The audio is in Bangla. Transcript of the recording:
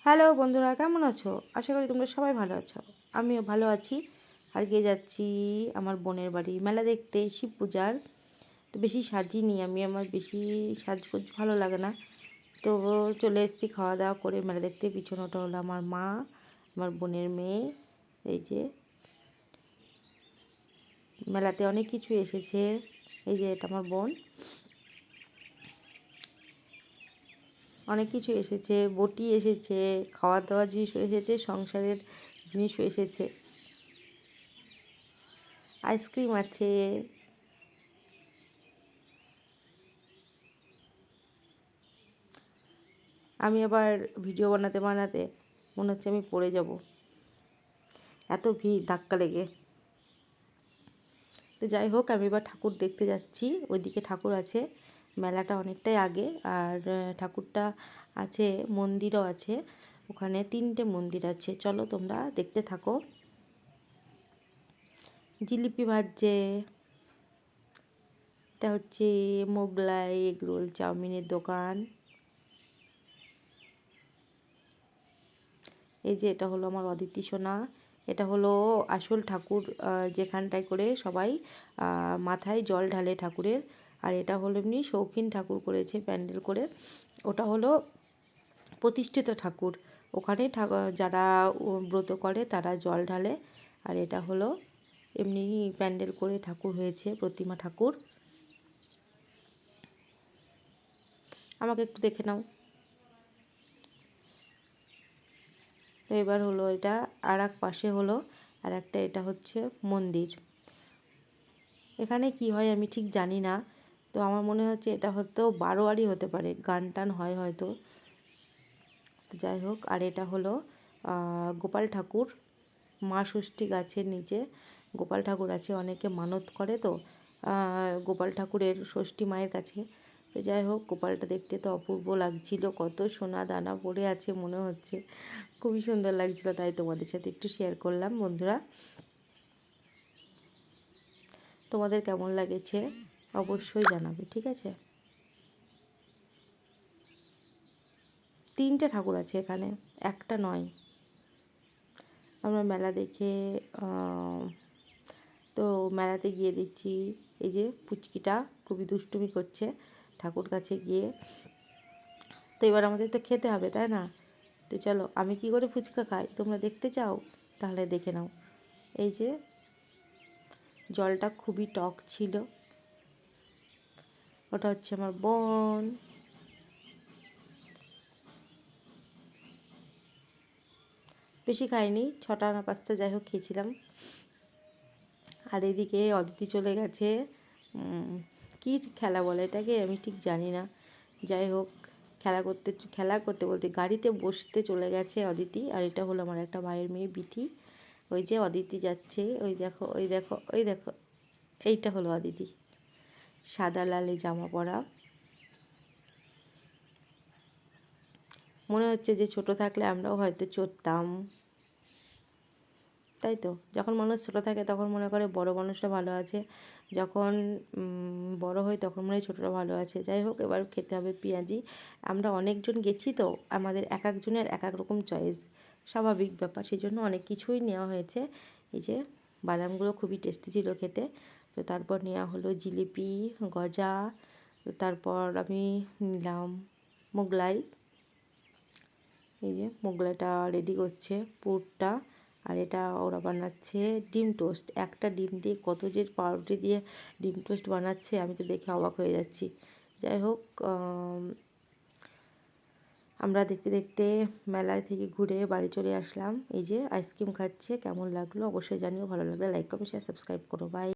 হ্যালো বন্ধুরা, কেমন আছো? আশা করি তোমরা সবাই ভালো আছো। আমিও ভালো আছি। আজকে যাচ্ছি আমার বোনের বাড়ি মেলা দেখতে, শিব পূজার। তো বেশি সাজিনি আমি, আমার বেশি সাজগোজ ভালো লাগে না। তো চলে এসেছি খাওয়া দাওয়া করে মেলা দেখতে। পিছনে ওটা হলো আমার মা, আমার বোনের মেয়ে। এই যে মেলাতে অনেক কিছু এসেছে। এই যে এটা আমার বোন। অনেক কিছু এসেছে, বটি এসেছে, খাওয়া দাওয়ার জিনিসও এসেছে, সংসারের জিনিসও এসেছে, আইসক্রিম আছে। আমি আবার ভিডিও বানাতে বানাতে মনে হচ্ছে আমি পড়ে যাব, এত ভিড় ধাক্কা লেগে। তো যাই হোক, আমি এবার ঠাকুর দেখতে যাচ্ছি। ওইদিকে ঠাকুর আছে, মেলাটা অনেকটাই আগে। আর ঠাকুরটা আছে, মন্দিরও আছে ওখানে, 3টে মন্দির আছে। চলো তোমরা দেখতে থাকো। জিলিপি ভাজছে, এটা হচ্ছে মোগলাই এগরোল চাউমিনের দোকান। এই যে এটা হলো আমার অদিতি সোনা। এটা হলো আসল ঠাকুর, যেখানটায় করে সবাই মাথায় জল ঢালে ঠাকুরের। আর এটা হলো এমনি শৌখিন ঠাকুর করেছে প্যান্ডেল করে। ওটা হলো প্রতিষ্ঠিত ঠাকুর, ওখানে যারা ব্রত করে তারা জল ঢালে। আর এটা হলো এমনি প্যান্ডেল করে ঠাকুর হয়েছে, প্রতিমা ঠাকুর। আমাকে একটু দেখে নাও। তো এবার হলো এটা, আর এক পাশে হলো আর একটা, এটা হচ্ছে মন্দির। এখানে কি হয় আমি ঠিক জানি না। তো আমার মনে হচ্ছে এটা হয়তো বারোয়ারি হতে পারে, গান টান হয় হয়তো। তো যাই হোক, আর এটা হলো গোপাল ঠাকুর। মা ষষ্ঠী গাছের নিচে গোপাল ঠাকুর আছে, অনেকে মানত করে তো গোপাল ঠাকুরের, ষষ্ঠী মায়ের কাছে। তো যাই হোক, গোপালটা দেখতে তো অপূর্ব লাগছিল, কত সোনা দানা পড়ে আছে মনে হচ্ছে, খুবই সুন্দর লাগছিল। তাই তোমাদের সাথে একটু শেয়ার করলাম বন্ধুরা। তোমাদের কেমন লাগেছে অবশ্যই জানাবে, ঠিক আছে? 3টে ঠাকুর আছে এখানে, একটা নয়। আমরা মেলা দেখে তো মেলাতে গিয়ে দেখছি এই যে পুচকিটা খুবই দুষ্টুমি করছে ঠাকুর কাছে গিয়ে। তো এবার আমাদের তো খেতে হবে, তাই না? তো চলো, আমি কি করে ফুচকা খাই তোমরা দেখতে চাও? তাহলে দেখে নাও। এই যে জলটা খুবই টক ছিল। ওটা হচ্ছে আমার বোন। বেশি খাইনি, 6টা না 5টা যাই হোক খেয়েছিলাম। আর এদিকে অদিতি চলে গেছে, কী খেলা বলে এটাকে আমি ঠিক জানি না। যাই হোক, খেলা করতে বলতে গাড়িতে বসতে চলে গেছে অদিতি। আর এটা হলো আমার একটা ভাইয়ের মেয়ে বিথি। ওই যে অদিতি যাচ্ছে, ওই দেখো ওই দেখো ওই দেখো, এইটা হলো অদিতি, সাদা লালে জামা পরা। মনে হচ্ছে যে ছোট থাকলে আমরাও হয়তো চড়তাম, তাই তো? যখন মানুষ ছোটো থাকে তখন মনে করে বড় মানুষরা ভালো আছে, যখন বড় হয় তখন মনে হয় ছোটরা ভালো আছে। যাই হোক, এবার খেতে হবে পেঁয়াজি। আমরা অনেকজন গেছি তো, আমাদের এক একজনের এক এক রকম চয়েস, স্বাভাবিক ব্যাপার, সেই জন্য অনেক কিছুই নেওয়া হয়েছে। এই যে বাদামগুলো খুবই টেস্টি ছিল খেতে। তো তারপর নেওয়া হলো জিলিপি, গজা। তো তারপর আমি নিলাম মোগলাই। এই যে মোগলাইটা রেডি করছে, পুরটা। আর এটা ওরা বানাচ্ছে ডিম টোস্ট, একটা ডিম দিয়ে কত যে পাউরুটি দিয়ে ডিম টোস্ট বানাচ্ছে, আমি তো দেখে অবাক হয়ে যাচ্ছি। যাই হোক, আমরা দেখতে দেখতে মেলায় থেকে ঘুরে বাড়ি চলে আসলাম। এই যে আইসক্রিম খাচ্ছে, কেমন লাগলো অবশ্যই জানিও, ভালো লাগলে লাইক কমেন্ট শেয়ার সাবস্ক্রাইব করো, বাই।